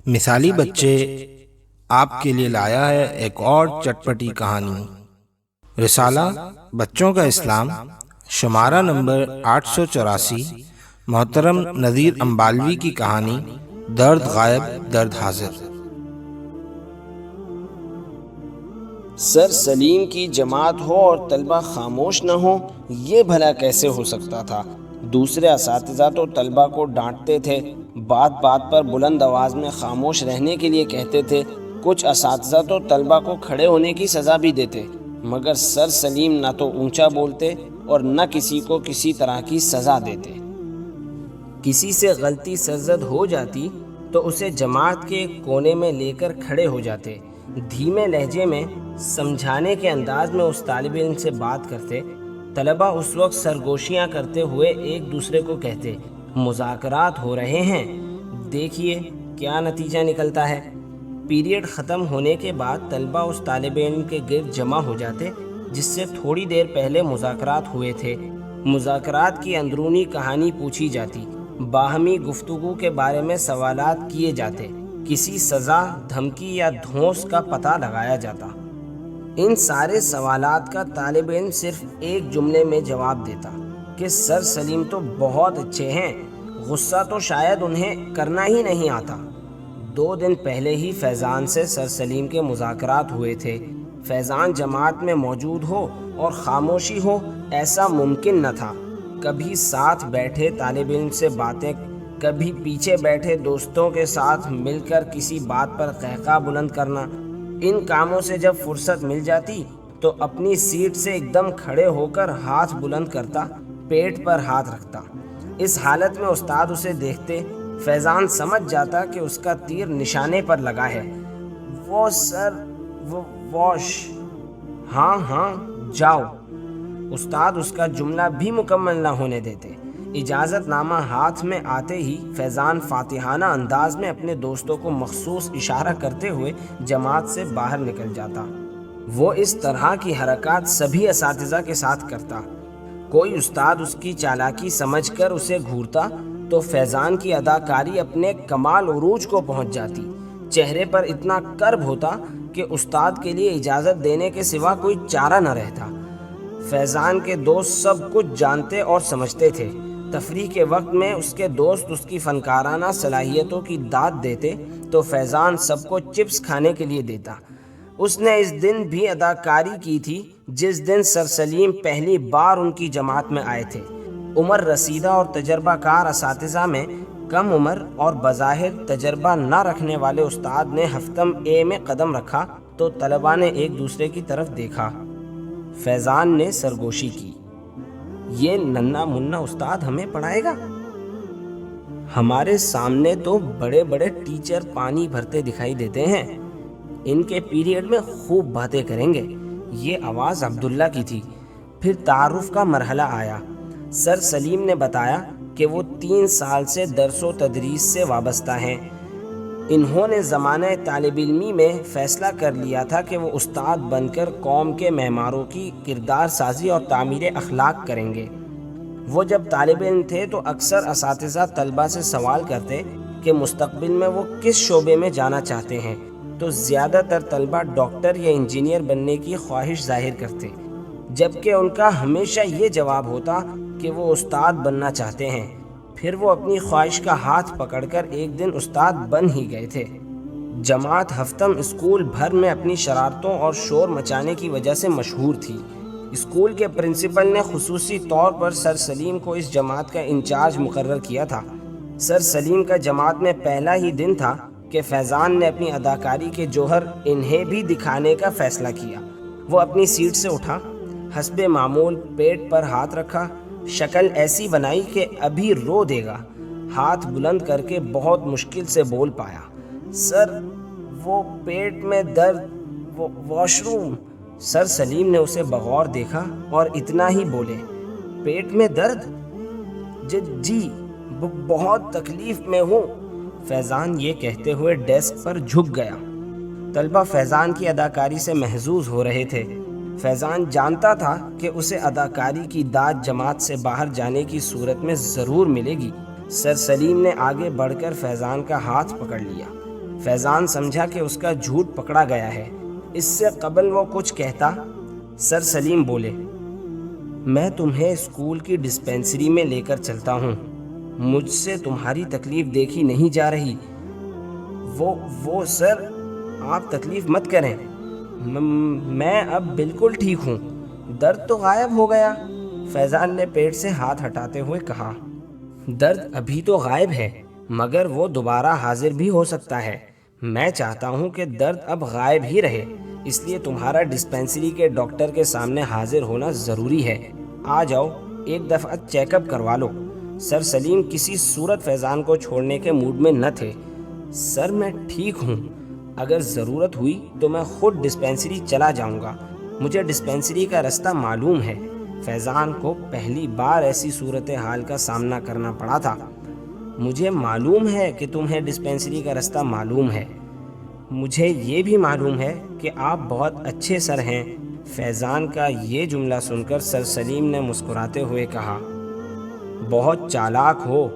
مثالی بچے آپ کے لیے لایا ہے ایک اور چٹپٹی کہانی۔ رسالہ بچوں کا اسلام، شمارہ نمبر 884، محترم نذیر امبالوی کی کہانی درد غائب درد حاضر۔ سر سلیم کی جماعت ہو اور طلبہ خاموش نہ ہو، یہ بھلا کیسے ہو سکتا تھا؟ دوسرے اساتذہ تو طلبہ کو ڈانٹتے تھے، بات بات پر بلند آواز میں خاموش رہنے کے لیے کہتے تھے، کچھ اساتذہ تو طلبہ کو کھڑے ہونے کی سزا بھی دیتے، مگر سر سلیم نہ تو اونچا بولتے اور نہ کسی کو کسی طرح کی سزا دیتے۔ کسی سے غلطی سرزد ہو جاتی تو اسے جماعت کے ایک کونے میں لے کر کھڑے ہو جاتے، دھیمے لہجے میں سمجھانے کے انداز میں اس طالب علم سے بات کرتے۔ طلبہ اس وقت سرگوشیاں کرتے ہوئے ایک دوسرے کو کہتے، مذاکرات ہو رہے ہیں، دیکھیے کیا نتیجہ نکلتا ہے۔ پیریڈ ختم ہونے کے بعد طلبہ اس طالب علم کے گرد جمع ہو جاتے جس سے تھوڑی دیر پہلے مذاکرات ہوئے تھے۔ مذاکرات کی اندرونی کہانی پوچھی جاتی، باہمی گفتگو کے بارے میں سوالات کیے جاتے، کسی سزا، دھمکی یا دھونس کا پتہ لگایا جاتا۔ ان سارے سوالات کا طالب علم صرف ایک جملے میں جواب دیتا کہ سر سلیم تو بہت اچھے ہیں، غصہ تو شاید انہیں کرنا ہی نہیں آتا۔ 2 دن پہلے ہی فیضان سے سر سلیم کے مذاکرات ہوئے تھے۔ فیضان جماعت میں موجود ہو اور خاموشی ہو، ایسا ممکن نہ تھا۔ کبھی ساتھ بیٹھے طالب علم سے باتیں، کبھی پیچھے بیٹھے دوستوں کے ساتھ مل کر کسی بات پر قہقہ بلند کرنا۔ ان کاموں سے جب فرصت مل جاتی تو اپنی سیٹ سے ایک دم کھڑے ہو کر ہاتھ بلند کرتا، پیٹ پر ہاتھ رکھتا۔ اس حالت میں استاد اسے دیکھتے، فیضان سمجھ جاتا کہ اس کا تیر نشانے پر لگا ہے۔ وہ سر، وہ واش، ہاں جاؤ۔ استاد اس کا جملہ بھی مکمل نہ ہونے دیتے۔ اجازت نامہ ہاتھ میں آتے ہی فیضان فاتحانہ انداز میں اپنے دوستوں کو مخصوص اشارہ کرتے ہوئے جماعت سے باہر نکل جاتا۔ وہ اس طرح کی حرکات سبھی اساتذہ کے ساتھ کرتا۔ کوئی استاد اس کی چالاکی سمجھ کر اسے گھورتا تو فیضان کی اداکاری اپنے کمال عروج کو پہنچ جاتی۔ چہرے پر اتنا کرب ہوتا کہ استاد کے لیے اجازت دینے کے سوا کوئی چارہ نہ رہتا۔ فیضان کے دوست سب کچھ جانتے اور سمجھتے تھے۔ تفریح کے وقت میں اس کے دوست اس کی فنکارانہ صلاحیتوں کی داد دیتے تو فیضان سب کو چپس کھانے کے لیے دیتا۔ اس نے اس دن بھی اداکاری کی تھی جس دن سر سلیم پہلی بار ان کی جماعت میں آئے تھے۔ عمر رسیدہ اور تجربہ کار اساتذہ میں کم عمر اور بظاہر تجربہ نہ رکھنے والے استاد نے ہفتم اے میں قدم رکھا تو طلباء نے ایک دوسرے کی طرف دیکھا۔ فیضان نے سرگوشی کی، یہ ننھا منا استاد ہمیں پڑھائے گا؟ ہمارے سامنے تو بڑے بڑے ٹیچر پانی بھرتے دکھائی دیتے ہیں، ان کے پیریڈ میں خوب باتیں کریں گے۔ یہ آواز عبداللہ کی تھی۔ پھر تعارف کا مرحلہ آیا۔ سر سلیم نے بتایا کہ وہ 3 سال سے درس و تدریس سے وابستہ ہیں۔ انہوں نے زمانہ طالب علمی میں فیصلہ کر لیا تھا کہ وہ استاد بن کر قوم کے معماروں کی کردار سازی اور تعمیر اخلاق کریں گے۔ وہ جب طالب علم تھے تو اکثر اساتذہ طلبہ سے سوال کرتے کہ مستقبل میں وہ کس شعبے میں جانا چاہتے ہیں، تو زیادہ تر طلبہ ڈاکٹر یا انجینئر بننے کی خواہش ظاہر کرتے، جبکہ ان کا ہمیشہ یہ جواب ہوتا کہ وہ استاد بننا چاہتے ہیں۔ پھر وہ اپنی خواہش کا ہاتھ پکڑ کر ایک دن استاد بن ہی گئے تھے۔ جماعت ہفتم اسکول بھر میں اپنی شرارتوں اور شور مچانے کی وجہ سے مشہور تھی۔ اسکول کے پرنسپل نے خصوصی طور پر سر سلیم کو اس جماعت کا انچارج مقرر کیا تھا۔ سر سلیم کا جماعت میں پہلا ہی دن تھا کہ فیضان نے اپنی اداکاری کے جوہر انہیں بھی دکھانے کا فیصلہ کیا۔ وہ اپنی سیٹ سے اٹھا، حسب معمول پیٹ پر ہاتھ رکھا، شکل ایسی بنائی کہ ابھی رو دے گا۔ ہاتھ بلند کر کے بہت مشکل سے بول پایا، سر وہ پیٹ میں درد، وہ واش روم۔ سر سلیم نے اسے بغور دیکھا اور اتنا ہی بولے، پیٹ میں درد؟ جی بہت تکلیف میں ہوں۔ فیضان یہ کہتے ہوئے ڈیسک پر جھک گیا۔ طلبہ فیضان کی اداکاری سے محظوظ ہو رہے تھے۔ فیضان جانتا تھا کہ اسے اداکاری کی داد جماعت سے باہر جانے کی صورت میں ضرور ملے گی۔ سر سلیم نے آگے بڑھ کر فیضان کا ہاتھ پکڑ لیا۔ فیضان سمجھا کہ اس کا جھوٹ پکڑا گیا ہے۔ اس سے قبل وہ کچھ کہتا، سر سلیم بولے، میں تمہیں اسکول کی ڈسپینسری میں لے کر چلتا ہوں، مجھ سے تمہاری تکلیف دیکھی نہیں جا رہی۔ وہ سر، آپ تکلیف مت کریں، میں اب بالکل ٹھیک ہوں، درد تو غائب ہو گیا۔ فیضان نے پیٹ سے ہاتھ ہٹاتے ہوئے کہا، درد ابھی تو غائب ہے مگر وہ دوبارہ حاضر بھی ہو سکتا ہے۔ میں چاہتا ہوں کہ درد اب غائب ہی رہے، اس لیے تمہارا ڈسپینسری کے ڈاکٹر کے سامنے حاضر ہونا ضروری ہے۔ آ جاؤ، ایک دفعہ چیک اپ کروا لو۔ سر سلیم کسی صورت فیضان کو چھوڑنے کے موڈ میں نہ تھے۔ سر، میں ٹھیک ہوں، اگر ضرورت ہوئی تو میں خود ڈسپینسری چلا جاؤں گا، مجھے ڈسپینسری کا رستہ معلوم ہے۔ فیضان کو پہلی بار ایسی صورتحال کا سامنا کرنا پڑا تھا۔ مجھے معلوم ہے کہ تمہیں ڈسپینسری کا رستہ معلوم ہے، مجھے یہ بھی معلوم ہے کہ آپ بہت اچھے سر ہیں۔ فیضان کا یہ جملہ سن کر سر سلیم نے مسکراتے ہوئے کہا، بہت چالاک ہو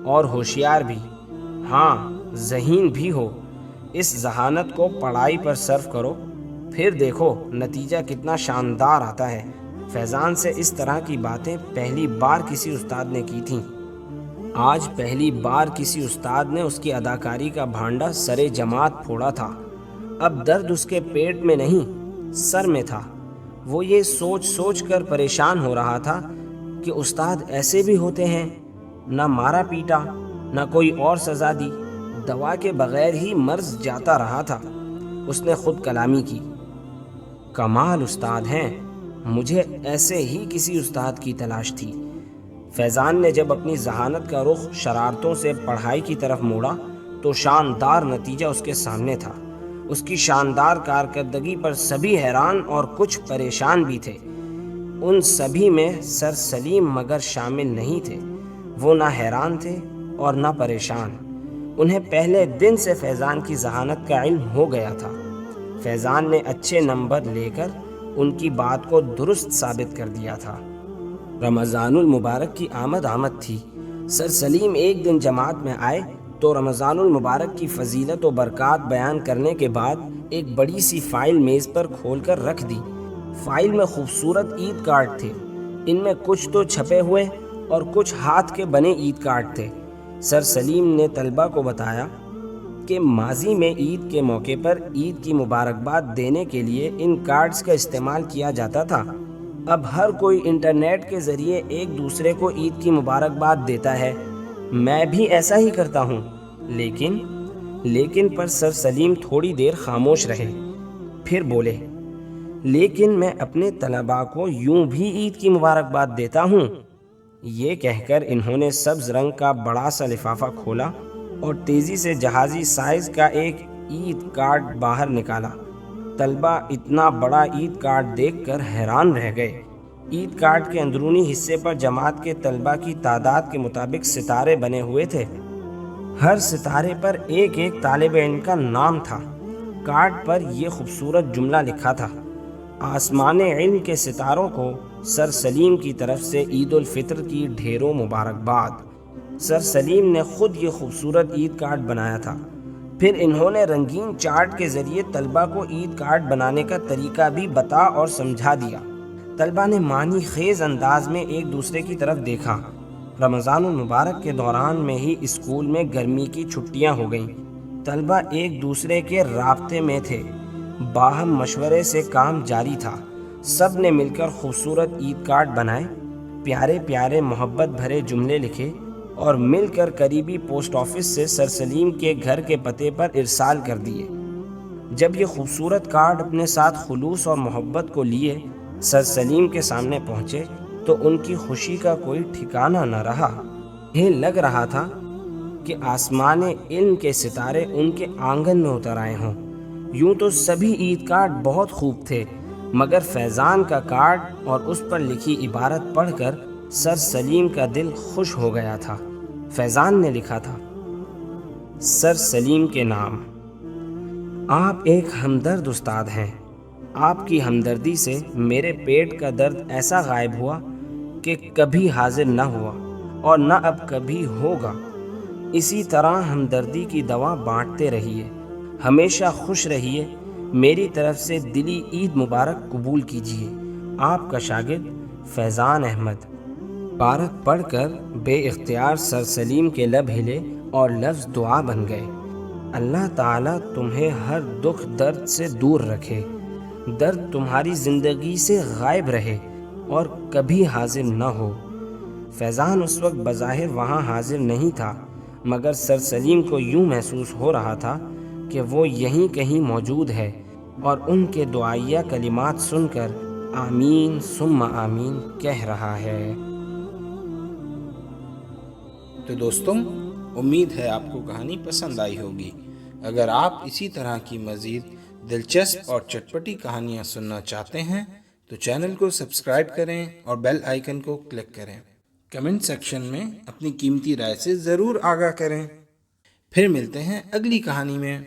اور ہوشیار بھی، ہاں ذہین بھی ہو۔ اس ذہانت کو پڑھائی پر صرف کرو، پھر دیکھو نتیجہ کتنا شاندار آتا ہے۔ فیضان سے اس طرح کی باتیں پہلی بار کسی استاد نے کی تھیں۔ آج پہلی بار کسی استاد نے اس کی اداکاری کا بھانڈا سرے جماعت پھوڑا تھا۔ اب درد اس کے پیٹ میں نہیں، سر میں تھا۔ وہ یہ سوچ سوچ کر پریشان ہو رہا تھا کہ استاد ایسے بھی ہوتے ہیں، نہ مارا پیٹا، نہ کوئی اور سزا دی، دوا کے بغیر ہی مرض جاتا رہا تھا۔ اس نے خود کلامی کی، کمال استاد ہیں، مجھے ایسے ہی کسی استاد کی تلاش تھی۔ فیضان نے جب اپنی ذہانت کا رخ شرارتوں سے پڑھائی کی طرف موڑا تو شاندار نتیجہ اس کے سامنے تھا۔ اس کی شاندار کارکردگی پر سبھی حیران اور کچھ پریشان بھی تھے۔ ان سبھی میں سر سلیم مگر شامل نہیں تھے۔ وہ نہ حیران تھے اور نہ پریشان۔ انہیں پہلے دن سے فیضان کی ذہانت کا علم ہو گیا تھا۔ فیضان نے اچھے نمبر لے کر ان کی بات کو درست ثابت کر دیا تھا۔ رمضان المبارک کی آمد تھی۔ سر سلیم ایک دن جماعت میں آئے تو رمضان المبارک کی فضیلت و برکات بیان کرنے کے بعد ایک بڑی سی فائل میز پر کھول کر رکھ دی۔ فائل میں خوبصورت عید کارڈ تھے، ان میں کچھ تو چھپے ہوئے اور کچھ ہاتھ کے بنے عید کارڈ تھے۔ سر سلیم نے طلبہ کو بتایا کہ ماضی میں عید کے موقع پر عید کی مبارکباد دینے کے لیے ان کارڈز کا استعمال کیا جاتا تھا۔ اب ہر کوئی انٹرنیٹ کے ذریعے ایک دوسرے کو عید کی مبارکباد دیتا ہے، میں بھی ایسا ہی کرتا ہوں۔ لیکن پر سر سلیم تھوڑی دیر خاموش رہے، پھر بولے، لیکن میں اپنے طلباء کو یوں بھی عید کی مبارکباد دیتا ہوں۔ یہ کہہ کر انہوں نے سبز رنگ کا بڑا سا لفافہ کھولا اور تیزی سے جہازی سائز کا ایک عید کارڈ باہر نکالا۔ طلبہ اتنا بڑا عید کارڈ دیکھ کر حیران رہ گئے۔ عید کارڈ کے اندرونی حصے پر جماعت کے طلبہ کی تعداد کے مطابق ستارے بنے ہوئے تھے۔ ہر ستارے پر ایک ایک طالب علم کا نام تھا۔ کارڈ پر یہ خوبصورت جملہ لکھا تھا، آسمان علم کے ستاروں کو سر سلیم کی طرف سے عید الفطر کی ڈھیروں مبارکباد۔ سر سلیم نے خود یہ خوبصورت عید کارڈ بنایا تھا۔ پھر انہوں نے رنگین چارٹ کے ذریعے طلبہ کو عید کارڈ بنانے کا طریقہ بھی بتا اور سمجھا دیا۔ طلبہ نے معنی خیز انداز میں ایک دوسرے کی طرف دیکھا۔ رمضان المبارک کے دوران میں ہی اسکول میں گرمی کی چھٹیاں ہو گئیں۔ طلبہ ایک دوسرے کے رابطے میں تھے، باہم مشورے سے کام جاری تھا۔ سب نے مل کر خوبصورت عید کارڈ بنائے، پیارے پیارے محبت بھرے جملے لکھے اور مل کر قریبی پوسٹ آفس سے سر سلیم کے گھر کے پتے پر ارسال کر دیے۔ جب یہ خوبصورت کارڈ اپنے ساتھ خلوص اور محبت کو لیے سر سلیم کے سامنے پہنچے تو ان کی خوشی کا کوئی ٹھکانہ نہ رہا۔ یہ لگ رہا تھا کہ آسمان علم کے ستارے ان کے آنگن میں اتر آئے ہوں۔ یوں تو سبھی عید کارڈ بہت خوب تھے، مگر فیضان کا کارڈ اور اس پر لکھی عبارت پڑھ کر سر سلیم کا دل خوش ہو گیا تھا۔ فیضان نے لکھا تھا، سر سلیم کے نام، آپ ایک ہمدرد استاد ہیں۔ آپ کی ہمدردی سے میرے پیٹ کا درد ایسا غائب ہوا کہ کبھی حاضر نہ ہوا اور نہ اب کبھی ہوگا۔ اسی طرح ہمدردی کی دوا بانٹتے رہیے، ہمیشہ خوش رہیے، میری طرف سے دلی عید مبارک قبول کیجیے۔ آپ کا شاگرد فیضان احمد۔ عبارت پڑھ کر بے اختیار سر سلیم کے لب ہلے اور لفظ دعا بن گئے۔ اللہ تعالیٰ تمہیں ہر دکھ درد سے دور رکھے، درد تمہاری زندگی سے غائب رہے اور کبھی حاضر نہ ہو۔ فیضان اس وقت بظاہر وہاں حاضر نہیں تھا، مگر سر سلیم کو یوں محسوس ہو رہا تھا کہ وہ یہیں کہیں موجود ہے اور ان کے دعائیہ کلمات سن کر آمین ثم آمین کہہ رہا ہے۔ تو دوستوں، امید ہے آپ کو کہانی پسند آئی ہوگی۔ اگر آپ اسی طرح کی مزید دلچسپ اور چٹپٹی کہانیاں سننا چاہتے ہیں تو چینل کو سبسکرائب کریں اور بیل آئیکن کو کلک کریں۔ کمنٹ سیکشن میں اپنی قیمتی رائے سے ضرور آگاہ کریں۔ پھر ملتے ہیں اگلی کہانی میں۔